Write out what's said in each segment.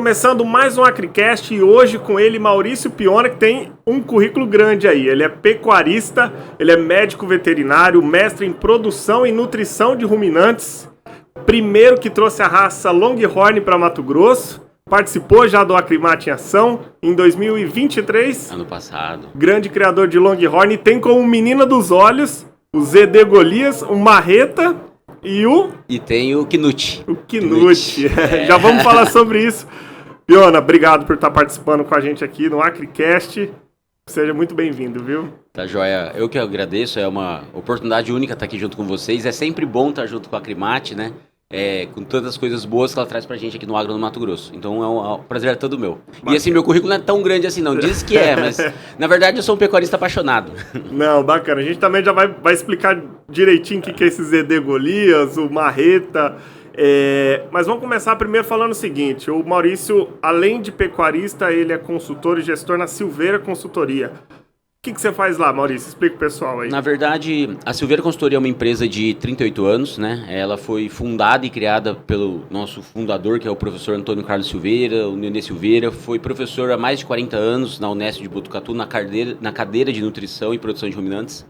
começando mais um Acricast e hoje com ele Maurício Piona, que tem um currículo grande aí. Ele é pecuarista, ele é médico veterinário, mestre em produção e nutrição de ruminantes, primeiro que trouxe a raça Longhorn para Mato Grosso, participou já do Acrimate em Ação em 2023. Ano passado. Grande criador de Longhorn e tem como menina dos olhos o ZD Golias, o Marreta e tem o Knut. O Knut. Já vamos falar sobre isso. Piona, obrigado por estar participando com a gente aqui no Acricast. Seja muito bem-vindo, viu? Tá joia. Eu que agradeço, é uma oportunidade única estar aqui junto com vocês. É sempre bom estar junto com a Acrimate, né? Com tantas coisas boas que ela traz pra gente aqui no Agro do Mato Grosso. Então o prazer é todo meu. Bacana. E assim, meu currículo não é tão grande assim não, diz que mas na verdade eu sou um pecuarista apaixonado. Não, bacana. A gente também já vai explicar direitinho o que é esse ZD Golias, o Marreta. Mas vamos começar primeiro falando o seguinte, o Maurício, além de pecuarista, ele é consultor e gestor na Silveira Consultoria. O que você faz lá, Maurício? Explica pro pessoal aí. Na verdade, a Silveira Consultoria é uma empresa de 38 anos, né? Ela foi fundada e criada pelo nosso fundador, que é o professor Antônio Carlos Silveira, o Nenê Silveira. Foi professor há mais de 40 anos na Unesp de Botucatu, na cadeira de nutrição e produção de ruminantes.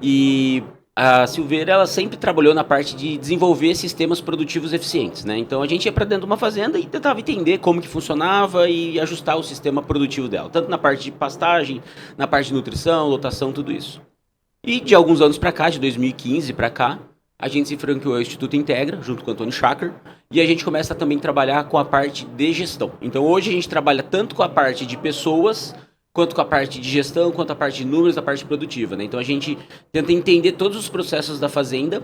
E a Silveira, ela sempre trabalhou na parte de desenvolver sistemas produtivos eficientes, né? Então a gente ia para dentro de uma fazenda e tentava entender como que funcionava e ajustar o sistema produtivo dela, tanto na parte de pastagem, na parte de nutrição, lotação, tudo isso. E de alguns anos para cá, de 2015 para cá, a gente se franqueou ao Instituto Integra, junto com o Antônio Schacker, e a gente começa a também trabalhar com a parte de gestão. Então hoje a gente trabalha tanto com a parte de pessoas, quanto com a parte de gestão, quanto a parte de números, a parte produtiva, né? Então a gente tenta entender todos os processos da fazenda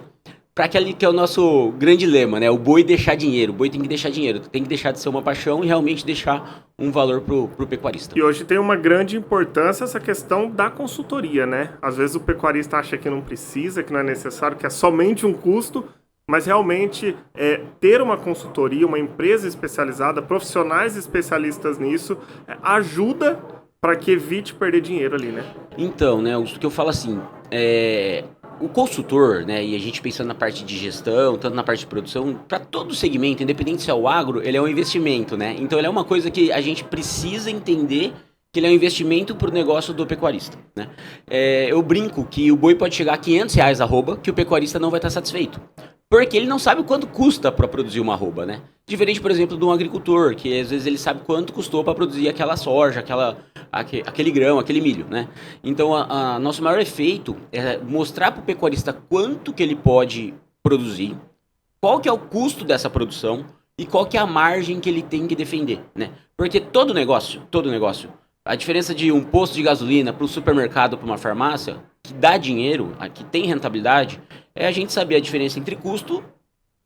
para aquele que é o nosso grande lema, né? O boi deixar dinheiro. O boi tem que deixar dinheiro, tem que deixar de ser uma paixão e realmente deixar um valor pro pecuarista. E hoje tem uma grande importância essa questão da consultoria, né? Às vezes o pecuarista acha que não precisa, que não é necessário, que é somente um custo, mas realmente ter uma consultoria, uma empresa especializada, profissionais especialistas nisso, ajuda para que evite perder dinheiro ali, né? Então, né, o que eu falo assim, o consultor, né, e a gente pensando na parte de gestão, tanto na parte de produção, para todo segmento, independente se é o agro, ele é um investimento, né? Então ele é uma coisa que a gente precisa entender que ele é um investimento para o negócio do pecuarista, né? Eu brinco que o boi pode chegar a R$500 arroba, que o pecuarista não vai estar satisfeito. Porque ele não sabe quanto custa para produzir uma arroba, né? Diferente, por exemplo, de um agricultor, que às vezes ele sabe quanto custou para produzir aquela soja, aquele grão, aquele milho, né? Então, nosso maior efeito é mostrar para o pecuarista quanto que ele pode produzir, qual que é o custo dessa produção e qual que é a margem que ele tem que defender, né? Porque todo negócio, a diferença de um posto de gasolina para um supermercado, para uma farmácia, que dá dinheiro, que tem rentabilidade, é a gente saber a diferença entre custo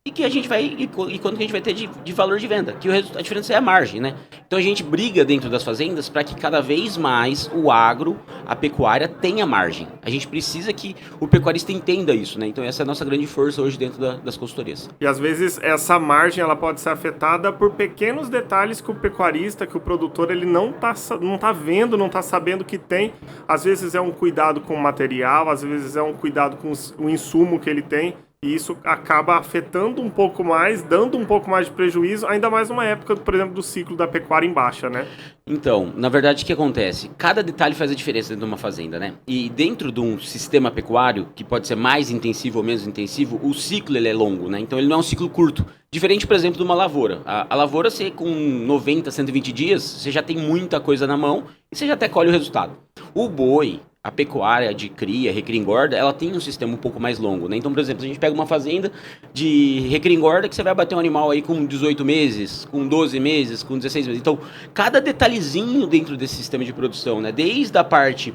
e que a gente vai e quanto que a gente vai ter de valor de venda, que a diferença é a margem, né? Então a gente briga dentro das fazendas para que cada vez mais o agro, a pecuária tenha margem. A gente precisa que o pecuarista entenda isso, né? Então essa é a nossa grande força hoje dentro das consultorias. E às vezes essa margem ela pode ser afetada por pequenos detalhes que o pecuarista, que o produtor, ele não tá vendo, não tá sabendo que tem. Às vezes é um cuidado com o material, às vezes é um cuidado com o insumo que ele tem. E isso acaba afetando um pouco mais, dando um pouco mais de prejuízo, ainda mais numa época, por exemplo, do ciclo da pecuária em baixa, né? Então, na verdade, o que acontece? Cada detalhe faz a diferença dentro de uma fazenda, né? E dentro de um sistema pecuário, que pode ser mais intensivo ou menos intensivo, o ciclo ele é longo, né? Então ele não é um ciclo curto. Diferente, por exemplo, de uma lavoura. A lavoura, você com 90, 120 dias, você já tem muita coisa na mão e você já até colhe o resultado. O boi, a pecuária de cria, recria e engorda, ela tem um sistema um pouco mais longo, né? Então, por exemplo, a gente pega uma fazenda de recria e engorda que você vai bater um animal aí com 18 meses, com 12 meses, com 16 meses. Então, cada detalhezinho dentro desse sistema de produção, né? Desde a parte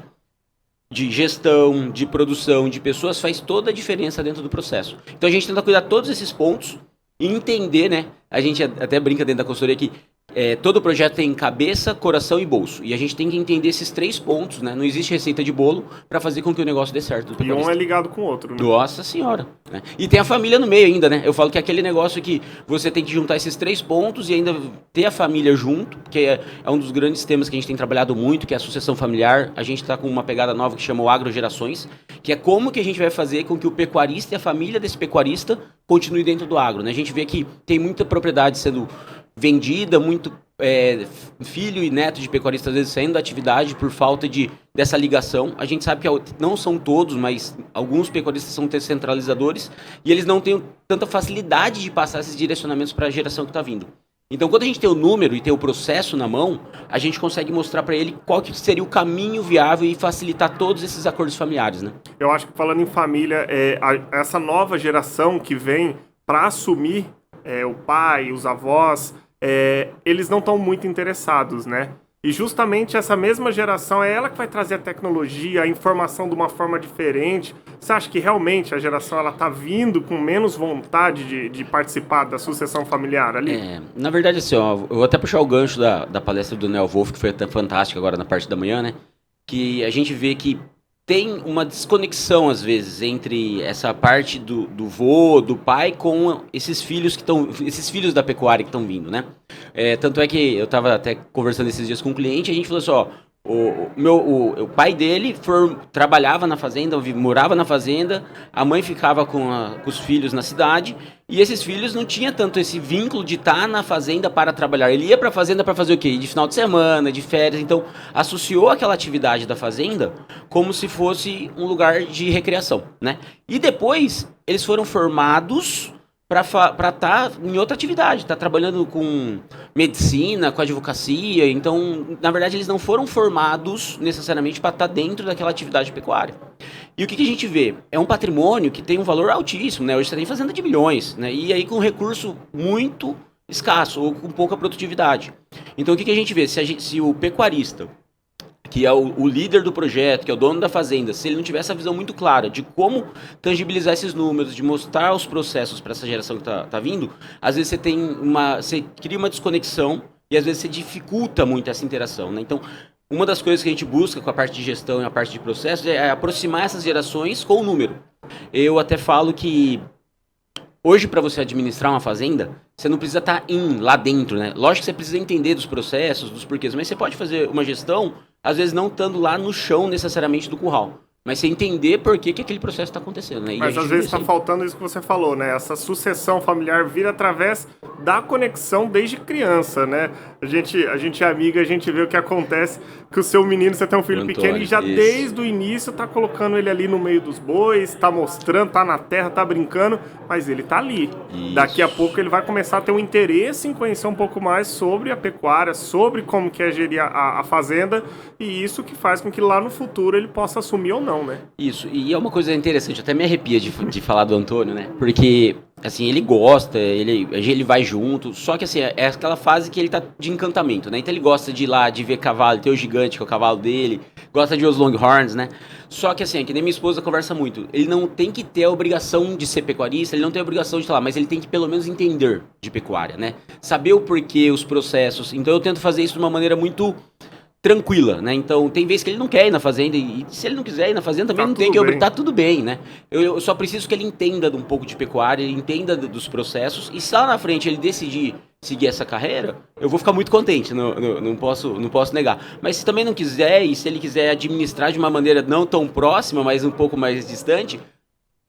de gestão, de produção, de pessoas, faz toda a diferença dentro do processo. Então, a gente tenta cuidar de todos esses pontos e entender, né? A gente até brinca dentro da consultoria que todo projeto tem cabeça, coração e bolso. E a gente tem que entender esses 3 pontos, né? Não existe receita de bolo para fazer com que o negócio dê certo. E um é ligado com o outro, né? Nossa senhora. Né? E tem a família no meio ainda, né? Eu falo que é aquele negócio que você tem que juntar esses 3 pontos e ainda ter a família junto, porque é um dos grandes temas que a gente tem trabalhado muito, que é a sucessão familiar. A gente está com uma pegada nova que chama o Agrogerações, que é como que a gente vai fazer com que o pecuarista e a família desse pecuarista continue dentro do agro, né? A gente vê que tem muita propriedade sendo vendida, muito filho e neto de pecuarista às vezes saindo da atividade por falta dessa ligação. A gente sabe que não são todos, mas alguns pecuaristas são descentralizadores e eles não têm tanta facilidade de passar esses direcionamentos para a geração que está vindo. Então, quando a gente tem o número e tem o processo na mão, a gente consegue mostrar para ele qual que seria o caminho viável e facilitar todos esses acordos familiares, né? Eu acho que falando em família, essa nova geração que vem para assumir o pai, os avós, eles não estão muito interessados, né? E justamente essa mesma geração é ela que vai trazer a tecnologia, a informação de uma forma diferente. Você acha que realmente a geração ela tá vindo com menos vontade de participar da sucessão familiar ali? Na verdade, assim, ó, eu vou até puxar o gancho da palestra do Neo Wolff, que foi até fantástica agora na parte da manhã, né? Que a gente vê que tem uma desconexão, às vezes, entre essa parte do vô, do pai, com esses filhos da pecuária que estão vindo, né? Tanto é que eu estava até conversando esses dias com um cliente e a gente falou assim, ó, o pai dele trabalhava na fazenda, morava na fazenda, a mãe ficava com os filhos na cidade e esses filhos não tinham tanto esse vínculo de estar na fazenda para trabalhar. Ele ia para a fazenda para fazer o quê? De final de semana, de férias. Então, associou aquela atividade da fazenda como se fosse um lugar de recreação, né? E depois, eles foram formados para estar em outra atividade, tá trabalhando com medicina, com advocacia. Então, na verdade, eles não foram formados necessariamente para estar dentro daquela atividade pecuária. E o que a gente vê? É um patrimônio que tem um valor altíssimo, né? Hoje você tem fazenda de milhões, né? E aí com recurso muito escasso ou com pouca produtividade. Então, o que a gente vê? Se o pecuarista, que é o líder do projeto, que é o dono da fazenda, se ele não tiver essa visão muito clara de como tangibilizar esses números, de mostrar os processos para essa geração que tá vindo, às vezes você cria uma desconexão e às vezes você dificulta muito essa interação, né? Então, uma das coisas que a gente busca com a parte de gestão e a parte de processos é aproximar essas gerações com o número. Eu até falo que hoje, para você administrar uma fazenda, você não precisa estar lá dentro, né? Lógico que você precisa entender dos processos, dos porquês, mas você pode fazer uma gestão, às vezes não estando lá no chão necessariamente do curral, mas você entender por que aquele processo está acontecendo, né? Mas às vezes está faltando isso que você falou, né? Essa sucessão familiar vira através da conexão desde criança, né? A gente é amiga, a gente vê o que acontece, que o seu menino, você tem um filho pequeno e já desde o início tá colocando ele ali no meio dos bois, tá mostrando, tá na terra, tá brincando, mas ele tá ali. Isso. Daqui a pouco ele vai começar a ter um interesse em conhecer um pouco mais sobre a pecuária, sobre como que é gerir a fazenda, e isso que faz com que lá no futuro ele possa assumir ou não, né? Isso, e é uma coisa interessante, até me arrepia de falar do Antônio, né? Porque, assim, ele gosta, ele vai junto, só que, assim, é aquela fase que ele tá de encantamento, né? Então ele gosta de ir lá, de ver cavalo, ter o gigante, que é o cavalo dele, gosta de ver os longhorns, né? Só que, assim, é que nem minha esposa conversa muito, ele não tem que ter a obrigação de ser pecuarista, ele não tem a obrigação de falar, mas ele tem que pelo menos entender de pecuária, né? Saber o porquê, os processos. Então eu tento fazer isso de uma maneira muito tranquila, né? Então, tem vezes que ele não quer ir na fazenda e se ele não quiser ir na fazenda também não tem que obrigar, tá tudo bem, né? Eu só preciso que ele entenda um pouco de pecuária, ele entenda dos processos e se lá na frente ele decidir seguir essa carreira, eu vou ficar muito contente, não posso negar. Mas se também não quiser e se ele quiser administrar de uma maneira não tão próxima, mas um pouco mais distante,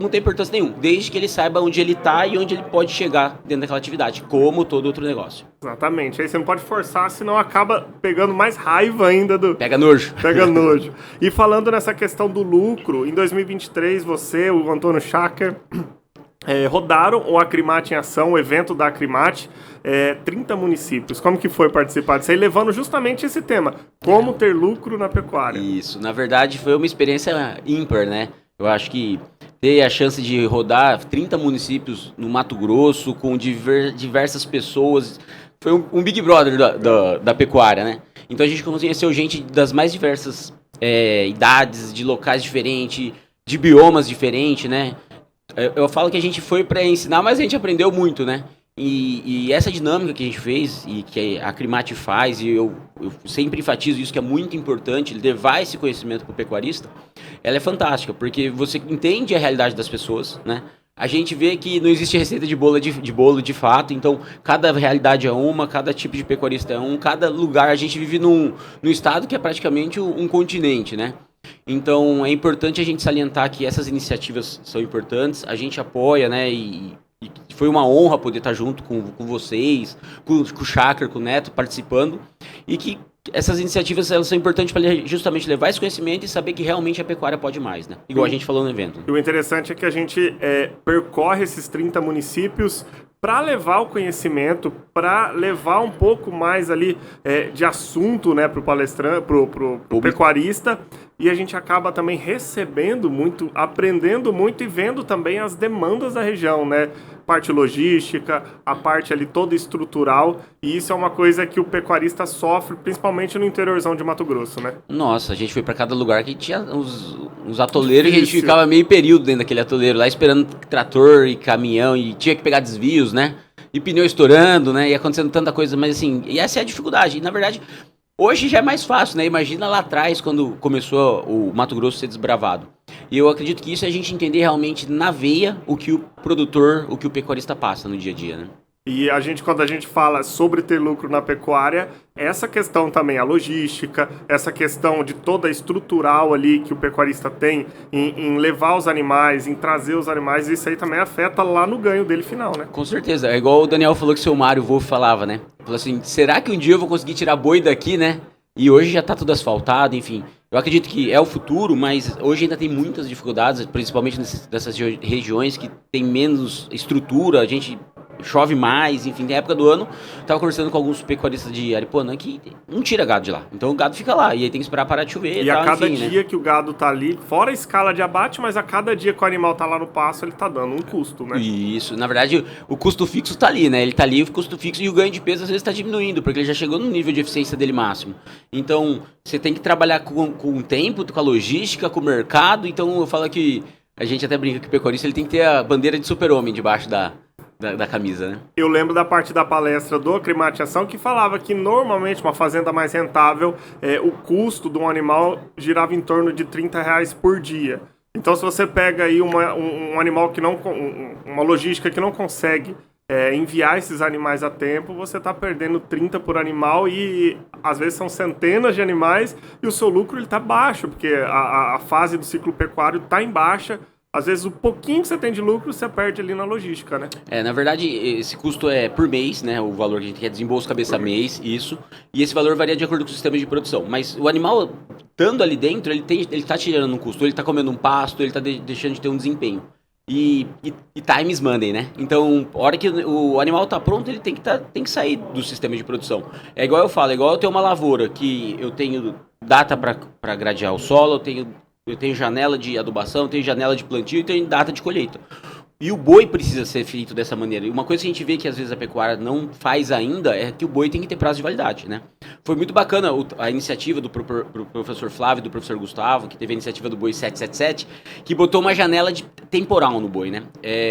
não tem importância nenhuma, desde que ele saiba onde ele está e onde ele pode chegar dentro daquela atividade, como todo outro negócio. Exatamente, aí você não pode forçar, senão acaba pegando mais raiva ainda do... Pega nojo. Pega nojo. E falando nessa questão do lucro, em 2023, você, o Antônio Schacker, rodaram o Acrimate em Ação, o evento da Acrimate, 30 municípios. Como que foi participar disso aí, levando justamente esse tema, como ter lucro na pecuária? Isso, na verdade foi uma experiência ímpar, né? Eu acho que ter a chance de rodar 30 municípios no Mato Grosso com diversas pessoas, foi um Big Brother da pecuária, né? Então a gente conheceu gente das mais diversas idades, de locais diferentes, de biomas diferentes, né? Eu falo que a gente foi para ensinar, mas a gente aprendeu muito, né? E essa dinâmica que a gente fez e que a Acrimate faz, e eu sempre enfatizo isso, que é muito importante, levar esse conhecimento para o pecuarista, ela é fantástica, porque você entende a realidade das pessoas, né? A gente vê que não existe receita de bolo de fato, então cada realidade é uma, cada tipo de pecuarista é um, cada lugar, a gente vive num estado que é praticamente um continente, né? Então é importante a gente salientar que essas iniciativas são importantes, a gente apoia, né, e foi uma honra poder estar junto com vocês, com o Chácara, com o Neto, participando, e que essas iniciativas elas são importantes para justamente levar esse conhecimento e saber que realmente a pecuária pode mais, né? Igual a gente falou no evento. E o interessante é que a gente percorre esses 30 municípios para levar o conhecimento, para levar um pouco mais ali de assunto, né, para o palestrante, para o pecuarista, e a gente acaba também recebendo muito, aprendendo muito e vendo também as demandas da região, né? Parte logística, a parte ali toda estrutural, e isso é uma coisa que o pecuarista sofre, principalmente no interiorzão de Mato Grosso, né? Nossa, a gente foi para cada lugar que tinha uns atoleiros e a gente ficava meio período dentro daquele atoleiro, lá esperando trator e caminhão, e tinha que pegar desvios, né? E pneu estourando, né? E acontecendo tanta coisa, mas assim, e essa é a dificuldade. E na verdade, hoje já é mais fácil, né? Imagina lá atrás, quando começou o Mato Grosso a ser desbravado. E eu acredito que isso é a gente entender realmente na veia o que o produtor, o que o pecuarista passa no dia a dia, né? E quando a gente fala sobre ter lucro na pecuária, essa questão também, a logística, essa questão de toda a estrutural ali que o pecuarista tem em levar os animais, em trazer os animais, isso aí também afeta lá no ganho dele final, né? Com certeza. É igual o Daniel falou que o seu Mário Wolff falava, né? Falou assim, será que um dia eu vou conseguir tirar boi daqui, né? E hoje já tá tudo asfaltado, enfim. Eu acredito que é o futuro, mas hoje ainda tem muitas dificuldades, principalmente nessas regiões que tem menos estrutura, a gente chove mais, enfim, tem época do ano. Tava conversando com alguns pecuaristas de Aripuanã que não tira gado de lá. Então o gado fica lá, e aí tem que esperar parar de chover. E tal, a cada dia, né, que o gado tá ali, fora a escala de abate, mas a cada dia que o animal tá lá no pasto, ele tá dando um custo, né? Isso, na verdade, o custo fixo tá ali, né? Ele tá ali, o custo fixo, e o ganho de peso às vezes tá diminuindo, porque ele já chegou no nível de eficiência dele máximo. Então, você tem que trabalhar com o tempo, com a logística, com o mercado. Então, eu falo que a gente até brinca que o pecuarista ele tem que ter a bandeira de super-homem debaixo da camisa, né? Eu lembro da parte da palestra do Aclimatização que falava que normalmente uma fazenda mais rentável, o custo de um animal girava em torno de R$30 por dia. Então, se você pega aí um animal que não, uma logística que não consegue enviar esses animais a tempo, você está perdendo 30 por animal e às vezes são centenas de animais e o seu lucro está baixo, porque a fase do ciclo pecuário está em baixa. Às vezes, o pouquinho que você tem de lucro, você perde ali na logística, né? Na verdade, esse custo é por mês, né? O valor que a gente quer desembolso cabeça mês, isso. E esse valor varia de acordo com o sistema de produção. Mas o animal, estando ali dentro, ele tá tirando um custo. Ele tá comendo um pasto, ele tá deixando de ter um desempenho. E times mandem, né? Então, a hora que o animal tá pronto, ele tem que sair do sistema de produção. É igual eu falo, é igual eu ter uma lavoura que eu tenho data para gradear o solo, eu tenho janela de adubação, eu tenho janela de plantio e tenho data de colheita. E o boi precisa ser feito dessa maneira. E uma coisa que a gente vê que às vezes a pecuária não faz ainda é que o boi tem que ter prazo de validade, né? Foi muito bacana a iniciativa do professor Flávio e do professor Gustavo, que teve a iniciativa do boi 777, que botou uma janela de temporal no boi, né?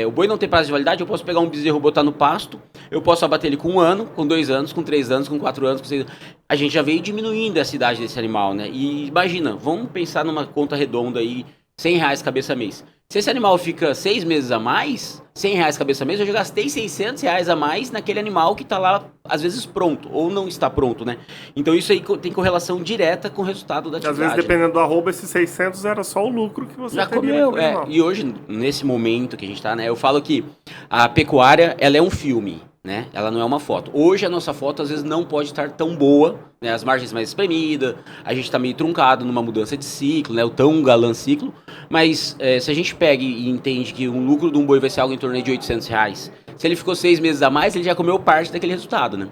O boi não tem prazo de validade, eu posso pegar um bezerro, botar no pasto, eu posso abater ele com 1 ano, com 2 anos, com 3 anos, com 4 anos, com 6 anos. A gente já veio diminuindo essa idade desse animal, né? E imagina, vamos pensar numa conta redonda aí, R$100 cabeça mês. Se esse animal fica 6 meses a mais, R$100 cabeça mês, eu já gastei R$600 a mais naquele animal que está lá, às vezes, pronto, ou não está pronto, né? Então isso aí tem correlação direta com o resultado da atividade. Às vezes, dependendo do arroba, esses 600 era só o lucro que você já teria. Comeu, E hoje, nesse momento que a gente está, né, eu falo que a pecuária, ela é um filme, né? Ela não é uma foto. Hoje a nossa foto às vezes não pode estar tão boa, né? As margens mais espremidas, a gente está meio truncado numa mudança de ciclo, né? O tão galã ciclo. Mas se a gente pega e entende que um lucro de um boi vai ser algo em torno de R$800, se ele ficou 6 meses a mais, ele já comeu parte daquele resultado, né?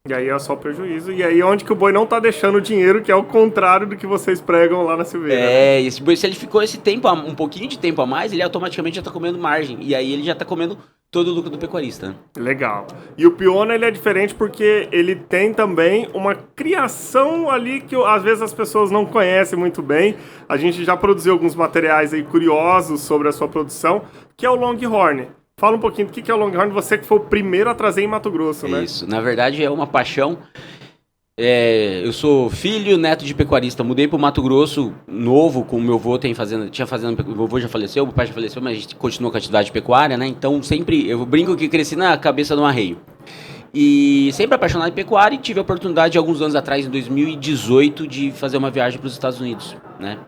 E aí é só prejuízo. E aí onde que o boi não tá deixando dinheiro, que é o contrário do que vocês pregam lá na Silveira. Né? Esse boi, se ele ficou esse tempo, um pouquinho de tempo a mais, ele automaticamente já tá comendo margem. E aí ele já tá comendo todo o lucro do pecuarista. Né? Legal. E o Piona, ele é diferente porque ele tem também uma criação ali que às vezes as pessoas não conhecem muito bem. A gente já produziu alguns materiais aí curiosos sobre a sua produção, que é o Longhorn. Fala um pouquinho do que é o Longhorn, você que foi o primeiro a trazer em Mato Grosso, né? Isso, na verdade é uma paixão. Eu sou filho, neto de pecuarista, mudei para o Mato Grosso novo, com o meu avô tinha fazenda, meu avô já faleceu, meu pai já faleceu, mas a gente continuou com a atividade de pecuária, né? Então sempre, eu brinco que cresci na cabeça de um arreio. E sempre apaixonado em pecuária e tive a oportunidade, alguns anos atrás, em 2018, de fazer uma viagem para os Estados Unidos, né?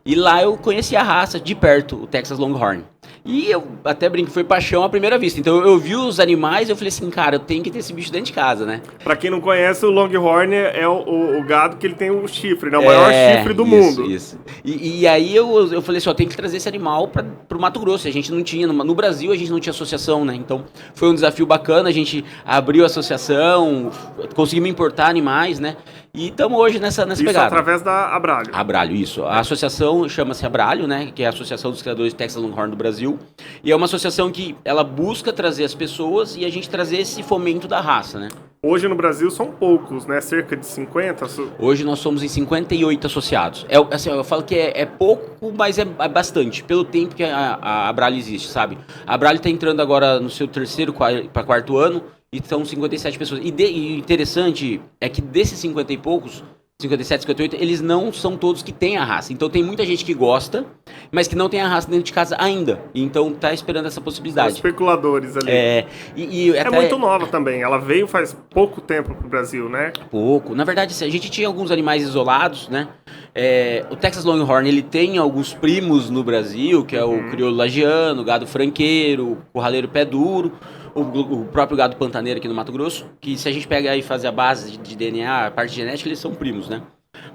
E lá eu conheci a raça de perto, o Texas Longhorn. E eu até brinco, foi paixão à primeira vista. Então eu vi os animais e eu falei assim, cara, eu tenho que ter esse bicho dentro de casa, né? Pra quem não conhece, o Longhorn é o gado que ele tem o chifre, né? O maior chifre do mundo. Isso. E aí eu falei assim, ó, tem que trazer esse animal pro Mato Grosso. A gente não tinha, no Brasil a gente não tinha associação, né? Então foi um desafio bacana, a gente abriu a associação, conseguimos importar animais, né? E estamos hoje nessa Isso pegada. Através da Abralho. Abralho, isso. A associação chama-se Abralho, né? Que é a Associação dos Criadores de Texas Longhorn do Brasil. E é uma associação que ela busca trazer as pessoas e a gente trazer esse fomento da raça, né? Hoje no Brasil são poucos, né? Cerca de 50. Hoje nós somos em 58 associados. Assim, eu falo que é pouco, mas é bastante. Pelo tempo que a Abralho existe, sabe? A Abralho está entrando agora no seu terceiro para quarto ano. E são 57 pessoas. E interessante é que desses 50 e poucos, 57, 58, eles não são todos que têm a raça. Então tem muita gente que gosta, mas que não tem a raça dentro de casa ainda. Então tá esperando essa possibilidade. Os especuladores ali. É muito nova também. Ela veio faz pouco tempo pro Brasil, né? Pouco. Na verdade, a gente tinha alguns animais isolados, né? O Texas Longhorn, ele tem alguns primos no Brasil, que é o crioulo lagiano, o gado franqueiro, o curraleiro pé duro. O próprio gado pantaneiro aqui no Mato Grosso, que se a gente pega e fazer a base de DNA, a parte genética, eles são primos, né?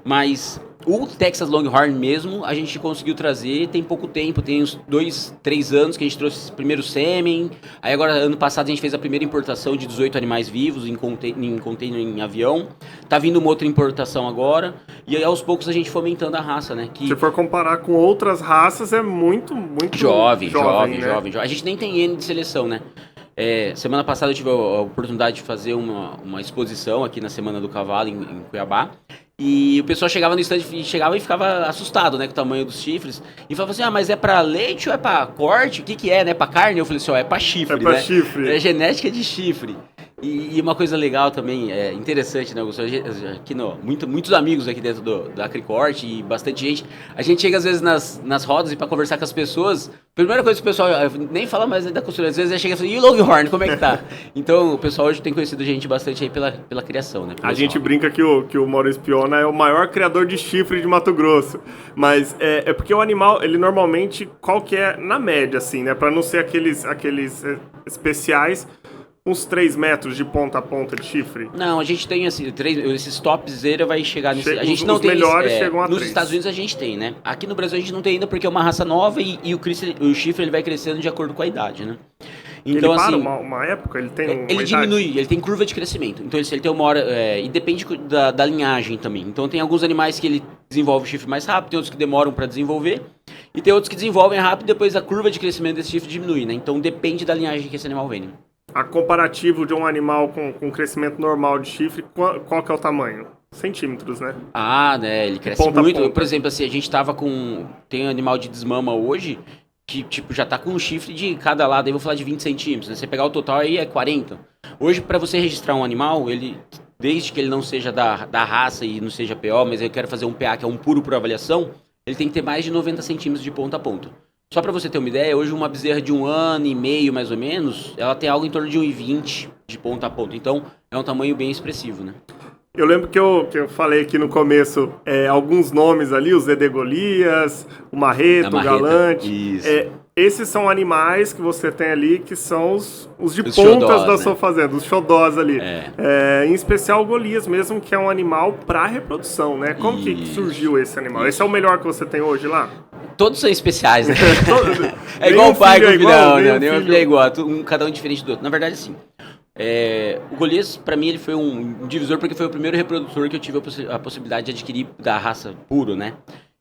Mas o Texas Longhorn mesmo, a gente conseguiu trazer tem pouco tempo, tem uns 2, 3 anos que a gente trouxe primeiro sêmen, aí agora ano passado a gente fez a primeira importação de 18 animais vivos em container em avião, tá vindo uma outra importação agora, e aí aos poucos a gente fomentando a raça, né? Que se for comparar com outras raças, é muito jovem, né? A gente nem tem N de seleção, né? Semana passada eu tive a oportunidade de fazer uma exposição aqui na Semana do Cavalo em Cuiabá. E o pessoal chegava no estande e ficava assustado, né, com o tamanho dos chifres. E falava assim, mas é pra leite ou é pra corte? O que é, né? Pra carne? Eu falei assim, é pra chifre, é pra né? Chifre. É genética de chifre. E uma coisa legal também, interessante, né, Gustavo? Aqui muitos amigos aqui dentro da Acricorte e bastante gente. A gente chega às vezes nas rodas e para conversar com as pessoas, a primeira coisa que o pessoal nem fala mais da costura, às vezes chega e fala, e o Longhorn, como é que tá? Então o pessoal hoje tem conhecido a gente bastante aí pela criação, né? A gente brinca que o Maurício Piona é o maior criador de chifre de Mato Grosso. Mas é porque o animal, ele normalmente, qual que é na média, assim, né? Para não ser aqueles especiais, uns 3 metros de ponta a ponta de chifre? Não, a gente tem assim, esses topzera vai chegar nesse. A gente os não tem melhores chegam a nos 3. Estados Unidos a gente tem, né? Aqui no Brasil a gente não tem ainda porque é uma raça nova e o chifre ele vai crescendo de acordo com a idade, né? Então, ele para assim, uma época, ele tem ele diminui, ele tem curva de crescimento. Então ele tem uma hora. E depende da linhagem também. Então tem alguns animais que ele desenvolve o chifre mais rápido, tem outros que demoram para desenvolver. E tem outros que desenvolvem rápido e depois a curva de crescimento desse chifre diminui, né? Então depende da linhagem que esse animal vem. Né? A comparativo de um animal com crescimento normal de chifre, qual que é o tamanho? Centímetros, né? Né? Ele cresce muito. Por exemplo, assim, a gente tava tem um animal de desmama hoje que, tipo, já tá com um chifre de cada lado, aí vou falar de 20 centímetros, né? Você pegar o total aí é 40. Hoje, para você registrar um animal, desde que ele não seja da raça e não seja PO, mas eu quero fazer um PA que é um puro por avaliação, ele tem que ter mais de 90 centímetros de ponta a ponta. Só para você ter uma ideia, hoje uma bezerra de 1 ano e meio, mais ou menos, ela tem algo em torno de 1,20 de ponta a ponta. Então, é um tamanho bem expressivo, né? Eu lembro que eu falei aqui no começo alguns nomes ali, o Zé de Golias, o Marreta, o Galante. Isso. Esses são animais que você tem ali que são os de os pontas xodós, da né? sua fazenda, os xodós ali. Em especial o Golias mesmo, que é um animal para reprodução, né? Como que surgiu esse animal? Esse é o melhor que você tem hoje lá? Todos são especiais, né? É igual o pai com o filho. Não, nenhum filho é igual. Cada um diferente do outro. Na verdade, sim. O Golias, pra mim, ele foi um divisor porque foi o primeiro reprodutor que eu tive a possibilidade de adquirir da raça puro, né?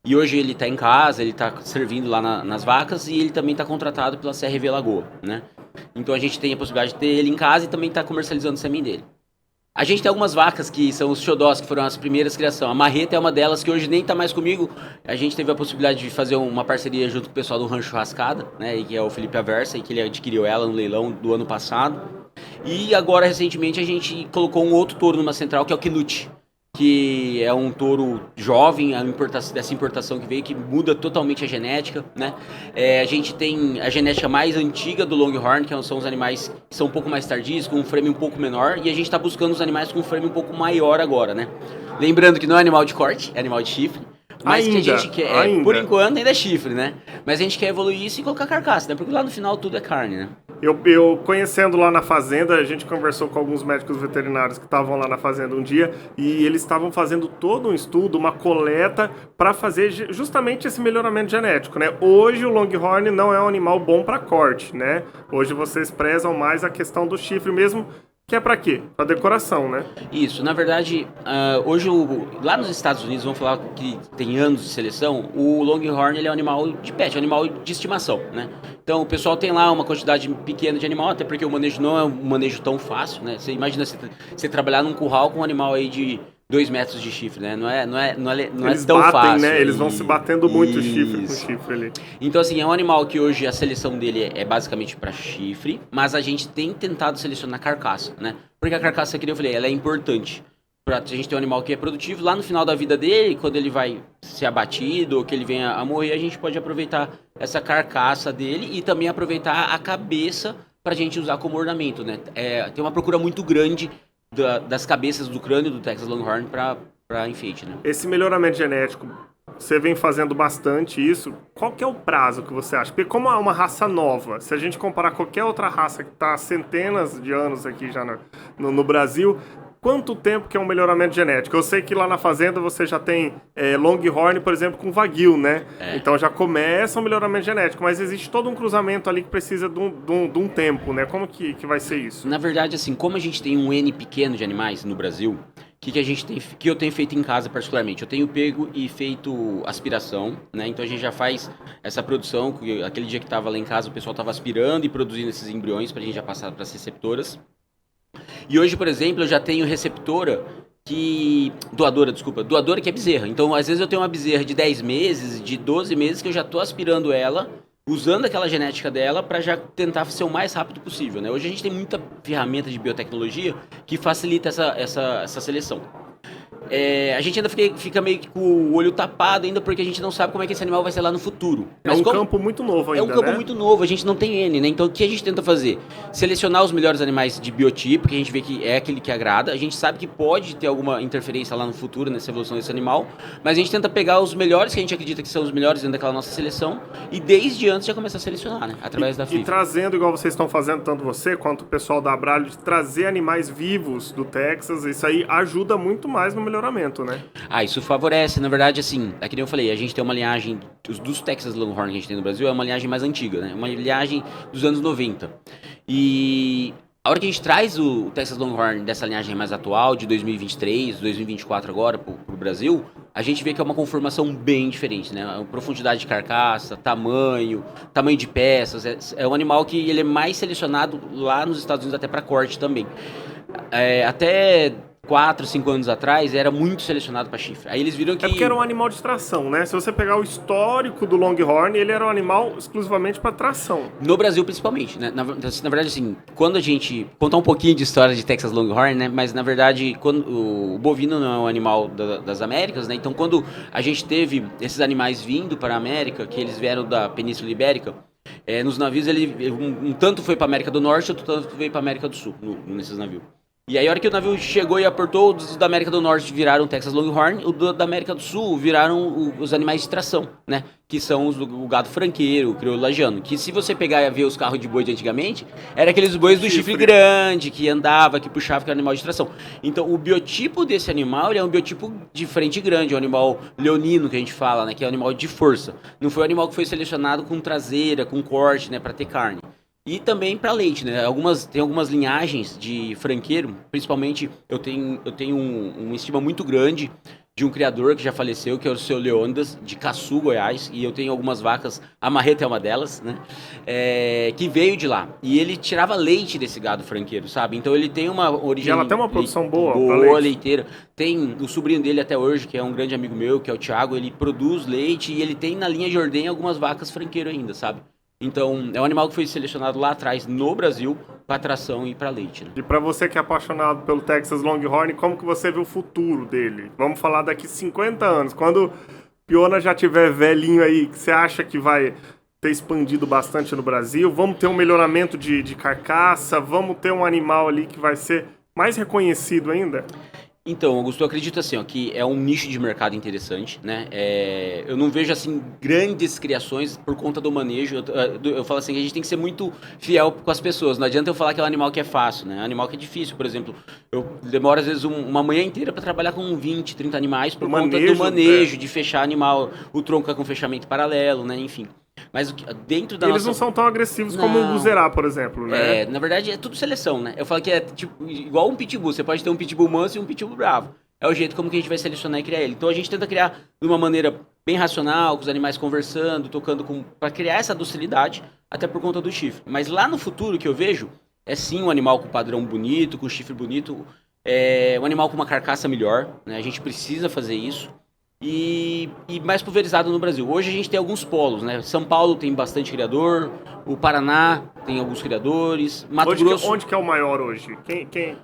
E hoje ele tá em casa, ele tá servindo lá nas vacas e ele também tá contratado pela CRV Lagoa, né? Então a gente tem a possibilidade de ter ele em casa e também tá comercializando o sêmen dele. A gente tem algumas vacas que são os xodós, que foram as primeiras criações. A Marreta é uma delas que hoje nem tá mais comigo. A gente teve a possibilidade de fazer uma parceria junto com o pessoal do Rancho Rascada, né? E que é o Felipe Aversa, e que ele adquiriu ela no leilão do ano passado. E agora, recentemente, a gente colocou um outro touro numa central, que é o Quilute, que é um touro jovem, dessa importação que veio, que muda totalmente a genética, né? A gente tem a genética mais antiga do Longhorn, que são os animais que são um pouco mais tardios, com um frame um pouco menor, e a gente está buscando os animais com um frame um pouco maior agora, né? Lembrando que não é animal de corte, é animal de chifre, Mas que a gente quer, por ainda. enquanto, ainda é chifre, né? Mas a gente quer evoluir isso e colocar carcaça, né? Porque lá no final tudo é carne, né? Eu conhecendo lá na fazenda, a gente conversou com alguns médicos veterinários que estavam lá na fazenda um dia e eles estavam fazendo todo um estudo, uma coleta para fazer justamente esse melhoramento genético, né? Hoje o Longhorn não é um animal bom para corte, né? Hoje vocês prezam mais a questão do chifre mesmo, que é para quê? Para decoração, né? Isso, na verdade, hoje lá nos Estados Unidos, vamos falar que tem anos de seleção, o Longhorn ele é um animal de pet, é um animal de estimação, né? Então o pessoal tem lá uma quantidade pequena de animal, até porque o manejo não é um manejo tão fácil, né? Você imagina você trabalhar num curral com um animal aí de 2 metros de chifre, né? Não é Eles tão batem, fácil. né? Eles vão se batendo muito chifre com Isso. chifre ali. Então, assim, é um animal que hoje a seleção dele é basicamente para chifre, mas a gente tem tentado selecionar carcaça, né? Porque a carcaça, que eu falei, ela é importante pra gente ter um animal que é produtivo. Lá no final da vida dele, quando ele vai ser abatido ou que ele venha a morrer, a gente pode aproveitar essa carcaça dele e também aproveitar a cabeça pra gente usar como ornamento, né? Tem uma procura muito grande das cabeças do crânio do Texas Longhorn para enfeite, né? Esse melhoramento genético, você vem fazendo bastante isso. Qual que é o prazo que você acha? Porque como é uma raça nova, se a gente comparar qualquer outra raça que está há centenas de anos aqui já no Brasil, quanto tempo que é um melhoramento genético? Eu sei que lá na fazenda você já tem Longhorn, por exemplo, com Wagyu, né? Então já começa um melhoramento genético, mas existe todo um cruzamento ali que precisa de um tempo, né? Como que vai ser isso? Na verdade, assim, como a gente tem um N pequeno de animais no Brasil, que eu tenho feito em casa particularmente? Eu tenho pego e feito aspiração, né? Então a gente já faz essa produção, aquele dia que estava lá em casa o pessoal estava aspirando e produzindo esses embriões para a gente já passar para as receptoras. E hoje, por exemplo, eu já tenho receptora doadora que é bezerra. Então, às vezes eu tenho uma bezerra de 10 meses, de 12 meses, que eu já estou aspirando ela, usando aquela genética dela para já tentar ser o mais rápido possível, né? Hoje a gente tem muita ferramenta de biotecnologia que facilita essa seleção. A gente ainda fica meio que com o olho tapado ainda porque a gente não sabe como é que esse animal vai ser lá no futuro. Mas campo muito novo ainda, é um campo né? muito novo, a gente não tem N, né? Então o que a gente tenta fazer? Selecionar os melhores animais de biotipo, que a gente vê que é aquele que agrada. A gente sabe que pode ter alguma interferência lá no futuro, nessa evolução desse animal, mas a gente tenta pegar os melhores que a gente acredita que são os melhores dentro daquela nossa seleção e desde antes já começar a selecionar, né? Através da FIFA. E trazendo, igual vocês estão fazendo, tanto você quanto o pessoal da Abralho, de trazer animais vivos do Texas, isso aí ajuda muito mais no melhoramento, né? Isso favorece, na verdade, assim, é que nem eu falei, a gente tem uma linhagem, dos Texas Longhorn que a gente tem no Brasil é uma linhagem mais antiga, né? Uma linhagem dos anos 90. E a hora que a gente traz o Texas Longhorn dessa linhagem mais atual, de 2023, 2024 agora, pro Brasil, a gente vê que é uma conformação bem diferente, né? A profundidade de carcaça, tamanho de peças, é um animal que ele é mais selecionado lá nos Estados Unidos até para corte também. Até 4, 5 anos atrás, era muito selecionado para chifre. Aí eles viram que... É porque era um animal de tração, né? Se você pegar o histórico do Longhorn, ele era um animal exclusivamente para tração. No Brasil, principalmente, né? Na verdade, assim, quando a gente... Contar um pouquinho de história de Texas Longhorn, né? Mas, na verdade, o bovino não é um animal das Américas, né? Então, quando a gente teve esses animais vindo para a América, que eles vieram da Península Ibérica, nos navios, um tanto foi para América do Norte, outro tanto veio para América do Sul, nesses navios. E aí, a hora que o navio chegou e aportou, os da América do Norte viraram Texas Longhorn, da América do Sul viraram os animais de tração, né? Que são o gado franqueiro, o crioulo lagiano. Que se você pegar e ver os carros de boi de antigamente, era aqueles bois do chifre grande, que andava, que puxava, que era animal de tração. Então, o biotipo desse animal, ele é um biotipo de frente grande, é um animal leonino, que a gente fala, né? Que é um animal de força. Não foi um animal que foi selecionado com traseira, com corte, né? Pra ter carne. E também para leite, né? Tem algumas linhagens de franqueiro, principalmente eu tenho uma estima muito grande de um criador que já faleceu, que é o seu Leônidas, de Caçu, Goiás, e eu tenho algumas vacas, a Marreta é uma delas, né? Que veio de lá. E ele tirava leite desse gado franqueiro, sabe? Então ele tem uma origem... E ela tem uma produção boa leiteira. Tem o sobrinho dele até hoje, que é um grande amigo meu, que é o Thiago, ele produz leite e ele tem na linha de ordenha algumas vacas franqueiro ainda, sabe? Então, é um animal que foi selecionado lá atrás, no Brasil, para tração e para leite, né? E para você que é apaixonado pelo Texas Longhorn, como que você vê o futuro dele? Vamos falar daqui 50 anos, quando Piona já tiver velhinho aí, que você acha que vai ter expandido bastante no Brasil? Vamos ter um melhoramento de carcaça? Vamos ter um animal ali que vai ser mais reconhecido ainda? Então, Augusto, eu acredito assim, ó, que é um nicho de mercado interessante, né? Eu não vejo, assim, grandes criações por conta do manejo. Eu falo assim, que a gente tem que ser muito fiel com as pessoas. Não adianta eu falar que é um animal que é fácil, né? É um animal que é difícil, por exemplo. Eu demoro, às vezes, uma manhã inteira para trabalhar com 20, 30 animais por conta do manejo, de fechar animal, o tronco é com fechamento paralelo, né? Enfim. Mas dentro da Eles não são tão agressivos como um buzerá, por exemplo, né? Na verdade, é tudo seleção, né? Eu falo que é tipo igual um pitbull. Você pode ter um pitbull manso e um pitbull bravo. É o jeito como que a gente vai selecionar e criar ele. Então a gente tenta criar de uma maneira bem racional, com os animais conversando, tocando para criar essa docilidade, até por conta do chifre. Mas lá no futuro que eu vejo, é sim um animal com padrão bonito, com chifre bonito, um animal com uma carcaça melhor, né? A gente precisa fazer isso. E mais pulverizado no Brasil. Hoje a gente tem alguns polos, né? São Paulo tem bastante criador, o Paraná tem alguns criadores, Mato Grosso... Onde que é o maior hoje?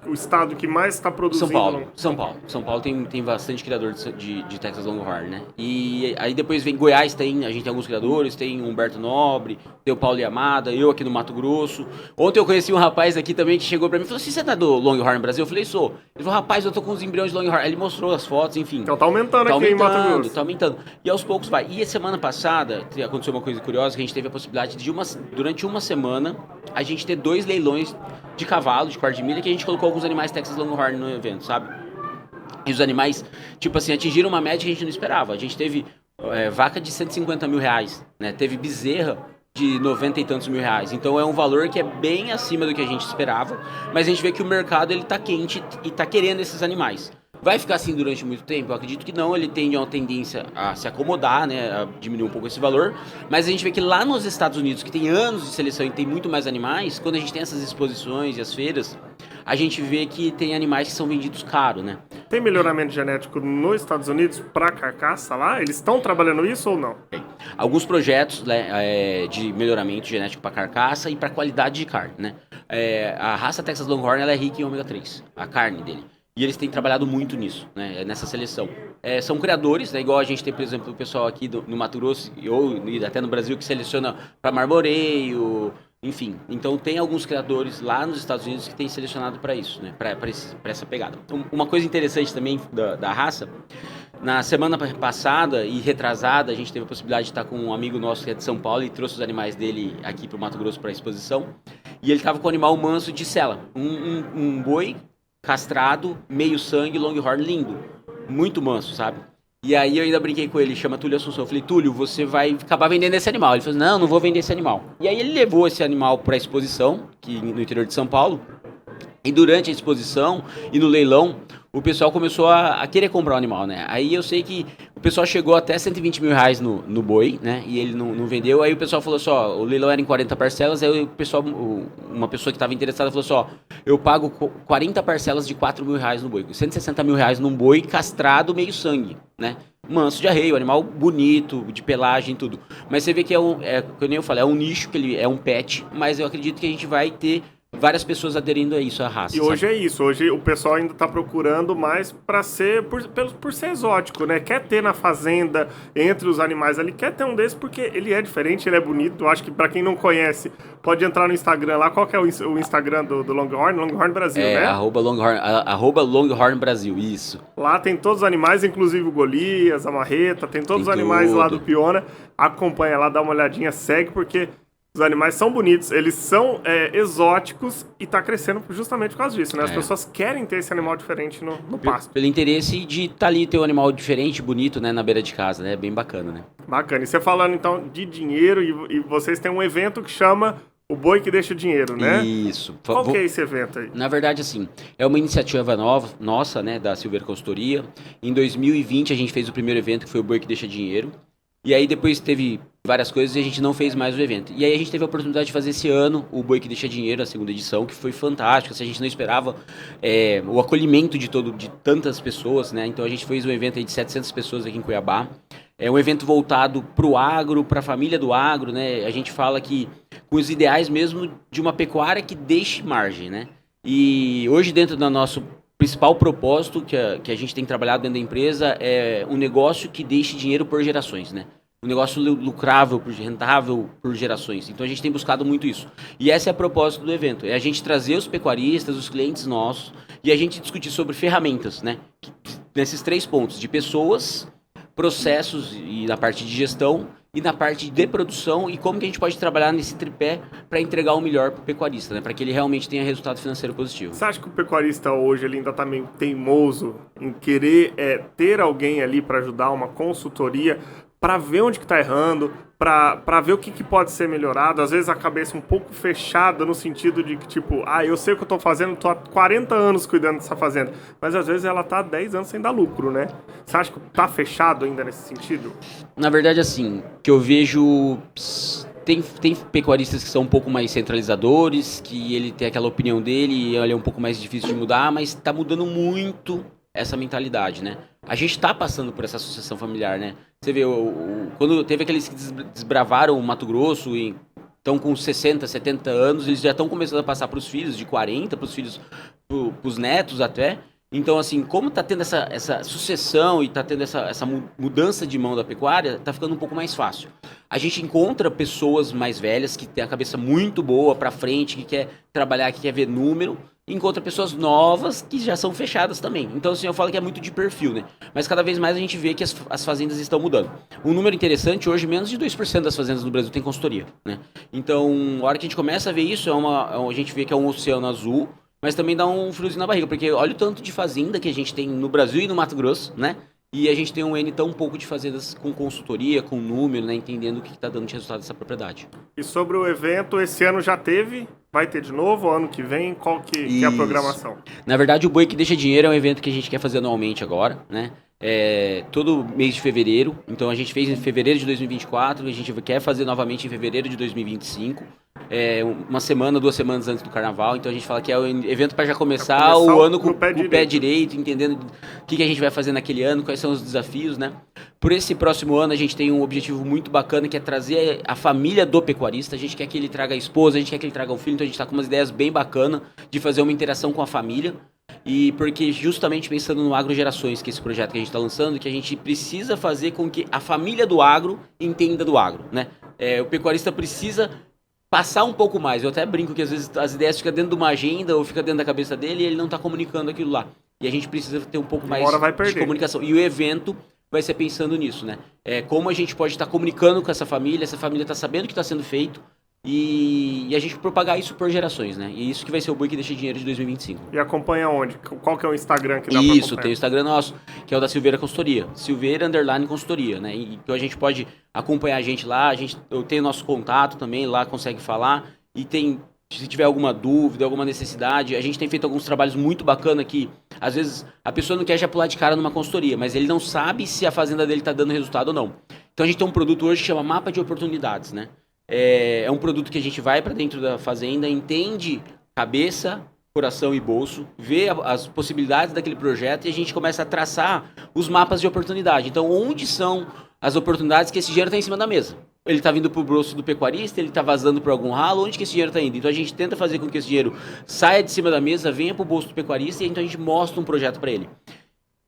O estado que mais está produzindo? São Paulo tem bastante criador de Texas Longhorn, né? E aí depois vem Goiás, a gente tem alguns criadores, tem o Humberto Nobre, tem o Paulo Yamada, eu aqui no Mato Grosso. Ontem eu conheci um rapaz aqui também que chegou pra mim e falou assim, você tá do Longhorn Brasil? Eu falei, sou. Ele falou, rapaz, eu tô com uns embriões de Longhorn. Aí ele mostrou as fotos, enfim. Então tá aumentando aqui em Mato Grosso. Tá aumentando. E aos poucos vai. E a semana passada, aconteceu uma coisa curiosa, que a gente teve a possibilidade de, durante uma semana, a gente ter 2 leilões de cavalo, de quarto de milha, que a gente colocou alguns animais Texas Longhorn no evento, sabe? E os animais, tipo assim, atingiram uma média que a gente não esperava. A gente teve vaca de 150 mil reais, né? Teve bezerra de 90 e tantos mil reais. Então é um valor que é bem acima do que a gente esperava, mas a gente vê que o mercado ele tá quente e tá querendo esses animais. Vai ficar assim durante muito tempo? Eu acredito que não, ele tem uma tendência a se acomodar, né, a diminuir um pouco esse valor, mas a gente vê que lá nos Estados Unidos, que tem anos de seleção e tem muito mais animais, quando a gente tem essas exposições e as feiras, a gente vê que tem animais que são vendidos caro, né? Tem melhoramento genético nos Estados Unidos para carcaça lá? Eles estão trabalhando isso ou não? Tem alguns projetos, né, de melhoramento genético para carcaça e para qualidade de carne, né? A raça Texas Longhorn ela é rica em ômega 3, a carne dele. E eles têm trabalhado muito nisso, né, nessa seleção. São criadores, né, igual a gente tem, por exemplo, o pessoal aqui no Mato Grosso, ou até no Brasil, que seleciona para marmoreio, enfim. Então tem alguns criadores lá nos Estados Unidos que têm selecionado para isso, né, para essa pegada. Uma coisa interessante também da raça, na semana passada e retrasada, a gente teve a possibilidade de estar com um amigo nosso que é de São Paulo e trouxe os animais dele aqui para o Mato Grosso para a exposição. E ele estava com um animal manso de sela, um boi castrado, meio sangue, Longhorn lindo, muito manso, sabe? E aí eu ainda brinquei com ele, chama Túlio Assunção, eu falei, Túlio, você vai acabar vendendo esse animal. Ele falou, não vou vender esse animal. E aí ele levou esse animal para a exposição, no interior de São Paulo, e durante a exposição e no leilão, o pessoal começou a querer comprar o animal, né? Aí eu sei que o pessoal chegou até 120 mil reais no boi, né? E ele não vendeu. Aí o pessoal falou só, o leilão era em 40 parcelas. Aí o pessoal, uma pessoa que estava interessada falou só, eu pago 40 parcelas de 4 mil reais no boi. 160 mil reais num boi castrado meio sangue, né? Manso de arreio, animal bonito, de pelagem e tudo. Mas você vê que como eu falei, é um nicho, que ele é um pet, mas eu acredito que a gente vai ter várias pessoas aderindo a isso, a raça. E hoje é isso, hoje o pessoal ainda tá procurando mais para ser, por ser exótico, né? Quer ter na fazenda, entre os animais ali, quer ter um desses porque ele é diferente, ele é bonito. Eu acho que para quem não conhece, pode entrar no Instagram lá. Qual que é o Instagram do Longhorn? Longhorn Brasil, né? @Longhorn Brasil, isso. Lá tem todos os animais, inclusive o Golias, a Marreta, tem todos os animais lá do Piona. Acompanha lá, dá uma olhadinha, segue, porque os animais são bonitos, eles são exóticos e tá crescendo justamente por causa disso, né? As pessoas querem ter esse animal diferente no pasto. Pelo interesse de estar ali, ter um animal diferente, bonito, né, na beira de casa, né? Bem bacana, né? Bacana. E você falando, então, de dinheiro, e vocês têm um evento que chama O Boi que Deixa Dinheiro, né? Isso. Qual que é esse evento aí? Na verdade, assim, é uma iniciativa nova, nossa, né, da Silveira Consultoria. Em 2020, a gente fez o primeiro evento, que foi O Boi que Deixa Dinheiro. E aí depois teve várias coisas e a gente não fez mais o evento. E aí a gente teve a oportunidade de fazer esse ano o Boi que Deixa Dinheiro, a segunda edição, que foi fantástico. A gente não esperava o acolhimento de tantas pessoas, né? Então a gente fez um evento aí de 700 pessoas aqui em Cuiabá. É um evento voltado para o agro, para a família do agro, né? A gente fala que com os ideais mesmo de uma pecuária que deixe margem, né? E hoje dentro do nosso principal propósito que a gente tem trabalhado dentro da empresa é um negócio que deixe dinheiro por gerações, né? um negócio lucrável, rentável por gerações. Então a gente tem buscado muito isso. E essa é a propósito do evento, é a gente trazer os pecuaristas, os clientes nossos, e a gente discutir sobre ferramentas, né? Nesses 3 pontos, de pessoas, processos e na parte de gestão e na parte de produção e como que a gente pode trabalhar nesse tripé para entregar o melhor para o pecuarista, né? Para que ele realmente tenha resultado financeiro positivo. Você acha que o pecuarista hoje ele ainda está meio teimoso em querer ter alguém ali para ajudar, uma consultoria, para ver onde que está errando, para ver o que pode ser melhorado? Às vezes a cabeça um pouco fechada no sentido de que, tipo, eu sei o que eu estou fazendo, estou há 40 anos cuidando dessa fazenda, mas às vezes ela está há 10 anos sem dar lucro, né? Você acha que está fechado ainda nesse sentido? Na verdade, assim, que eu vejo... Tem pecuaristas que são um pouco mais centralizadores, que ele tem aquela opinião dele e ele é um pouco mais difícil de mudar, mas está mudando muito essa mentalidade, né? A gente está passando por essa sucessão familiar, né? Você vê, quando teve aqueles que desbravaram o Mato Grosso e estão com 60, 70 anos, eles já estão começando a passar para os filhos, de 40 para os filhos, para os netos até. Então, assim, como está tendo essa sucessão e está tendo essa mudança de mão da pecuária, está ficando um pouco mais fácil. A gente encontra pessoas mais velhas que têm a cabeça muito boa para frente, que quer trabalhar, que quer ver número, e encontra pessoas novas que já são fechadas também. Então, assim, eu falo que é muito de perfil, né? Mas cada vez mais a gente vê que as fazendas estão mudando. Um número interessante, hoje, menos de 2% das fazendas no Brasil tem consultoria, né? Então, a hora que a gente começa a ver isso, a gente vê que é um oceano azul, mas também dá um friozinho na barriga, porque olha o tanto de fazenda que a gente tem no Brasil e no Mato Grosso, né? E a gente tem um N tão pouco de fazendas com consultoria, com número, né? Entendendo o que está dando de resultado dessa propriedade. E sobre o evento, esse ano já teve? Vai ter de novo? Ano que vem? Qual que é a programação? Na verdade, o Boi que Deixa Dinheiro é um evento que a gente quer fazer anualmente agora, né? Todo mês de fevereiro. Então a gente fez em fevereiro de 2024, a gente quer fazer novamente em fevereiro de 2025. Uma semana, 2 semanas antes do carnaval. Então a gente fala que é o evento para já começar o ano com o pé direito, entendendo o que a gente vai fazer naquele ano, quais são os desafios, né? Por esse próximo ano a gente tem um objetivo muito bacana, que é trazer a família do pecuarista. A gente quer que ele traga a esposa, a gente quer que ele traga o filho. Então a gente está com umas ideias bem bacanas de fazer uma interação com a família. E porque justamente pensando no Agrogerações, que é esse projeto que a gente está lançando, que a gente precisa fazer com que a família do agro entenda do agro, né? O pecuarista precisa passar um pouco mais. Eu até brinco que às vezes as ideias ficam dentro de uma agenda ou fica dentro da cabeça dele e ele não está comunicando aquilo lá. E a gente precisa ter um pouco mais de comunicação. E o evento vai ser pensando nisso, né? Como a gente pode estar comunicando com essa família está sabendo o que está sendo feito, e a gente propagar isso por gerações, né? E isso que vai ser o Boi que Deixa Dinheiro de 2025. E acompanha onde? Qual que é o Instagram que dá pra acompanhar? Isso, tem o Instagram nosso, que é o da Silveira Consultoria. Silveira_Consultoria, né? Então a gente pode acompanhar a gente lá, eu tenho nosso contato também, lá consegue falar. E se tiver alguma dúvida, alguma necessidade, a gente tem feito alguns trabalhos muito bacanas que, às vezes, a pessoa não quer já pular de cara numa consultoria, mas ele não sabe se a fazenda dele está dando resultado ou não. Então a gente tem um produto hoje que chama Mapa de Oportunidades, né? É um produto que a gente vai para dentro da fazenda, entende cabeça, coração e bolso, vê as possibilidades daquele projeto e a gente começa a traçar os mapas de oportunidade. Então, onde são as oportunidades que esse dinheiro está em cima da mesa? Ele está vindo para o bolso do pecuarista, ele está vazando por algum ralo, onde que esse dinheiro está indo? Então, a gente tenta fazer com que esse dinheiro saia de cima da mesa, venha para o bolso do pecuarista e então a gente mostra um projeto para ele.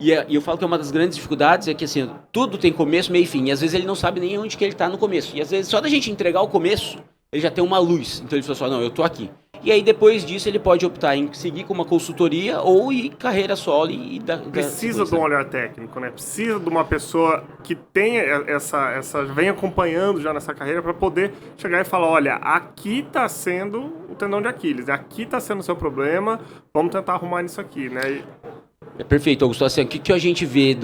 E eu falo que uma das grandes dificuldades é que, assim, tudo tem começo, meio e fim. E às vezes ele não sabe nem onde que ele está no começo. E às vezes só da gente entregar o começo, ele já tem uma luz. Então ele fala assim, não, eu tô aqui. E aí depois disso ele pode optar em seguir com uma consultoria ou ir carreira solo e precisa de um olhar técnico, né? Precisa de uma pessoa que tenha vem acompanhando já nessa carreira para poder chegar e falar, olha, aqui está sendo o tendão de Aquiles, aqui está sendo o seu problema, vamos tentar arrumar nisso aqui, né? Perfeito, Augusto. Assim, o que a gente vê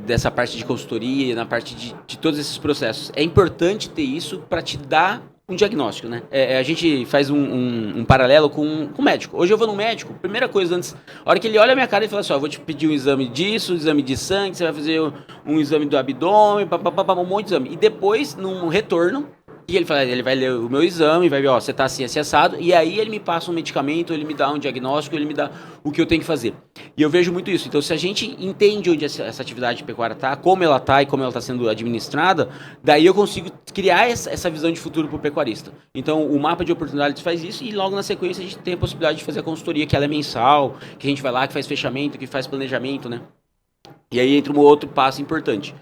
dessa parte de consultoria, na parte de todos esses processos? É importante ter isso para te dar um diagnóstico, né? A gente faz um paralelo com o médico. Hoje eu vou no médico, primeira coisa antes, a hora que ele olha a minha cara e fala assim, vou te pedir um exame disso, um exame de sangue, você vai fazer um exame do abdômen, um monte de exame. E depois, num retorno, e ele vai ler o meu exame, vai ver, você tá assim, assim, assado, e aí ele me passa um medicamento, ele me dá um diagnóstico, ele me dá o que eu tenho que fazer. E eu vejo muito isso. Então, se a gente entende onde essa atividade pecuária tá, como ela tá e como ela está sendo administrada, daí eu consigo criar essa visão de futuro para o pecuarista. Então, o mapa de oportunidades faz isso e logo na sequência a gente tem a possibilidade de fazer a consultoria, que ela é mensal, que a gente vai lá, que faz fechamento, que faz planejamento, né? E aí entra um outro passo importante.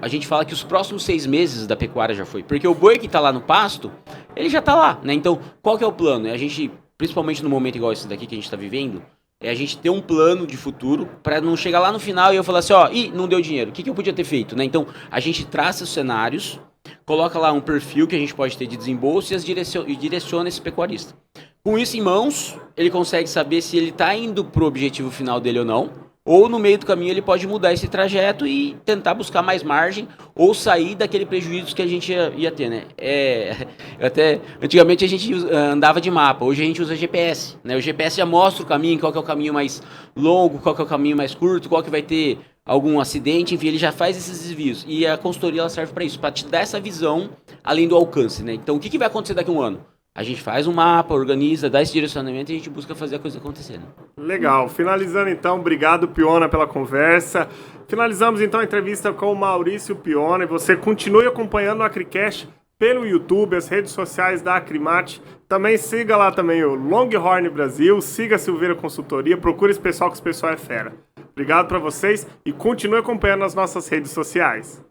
A gente fala que os próximos 6 meses da pecuária já foi. Porque o boi que está lá no pasto, ele já está lá, né? Então, qual que é o plano? É a gente, principalmente no momento igual esse daqui que a gente está vivendo, é a gente ter um plano de futuro para não chegar lá no final e eu falar assim, ó, não deu dinheiro. O que eu podia ter feito, né? Então, a gente traça os cenários, coloca lá um perfil que a gente pode ter de desembolso e direciona esse pecuarista. Com isso em mãos, ele consegue saber se ele está indo pro objetivo final dele ou não. Ou no meio do caminho ele pode mudar esse trajeto e tentar buscar mais margem ou sair daquele prejuízo que a gente ia ter, né? Até antigamente a gente andava de mapa, hoje a gente usa GPS, né? O GPS já mostra o caminho, qual que é o caminho mais longo, qual que é o caminho mais curto, qual que vai ter algum acidente, enfim, ele já faz esses desvios. E a consultoria ela serve para isso, para te dar essa visão além do alcance, né? Então o que vai acontecer daqui a um ano? A gente faz um mapa, organiza, dá esse direcionamento e a gente busca fazer a coisa acontecer. Né? Legal. Finalizando então, obrigado Piona pela conversa. Finalizamos então a entrevista com o Maurício Piona e você continue acompanhando o Acricast pelo YouTube, as redes sociais da Acrimate. Também siga lá também o Longhorn Brasil, siga a Silveira Consultoria, procure esse pessoal que esse pessoal é fera. Obrigado para vocês e continue acompanhando as nossas redes sociais.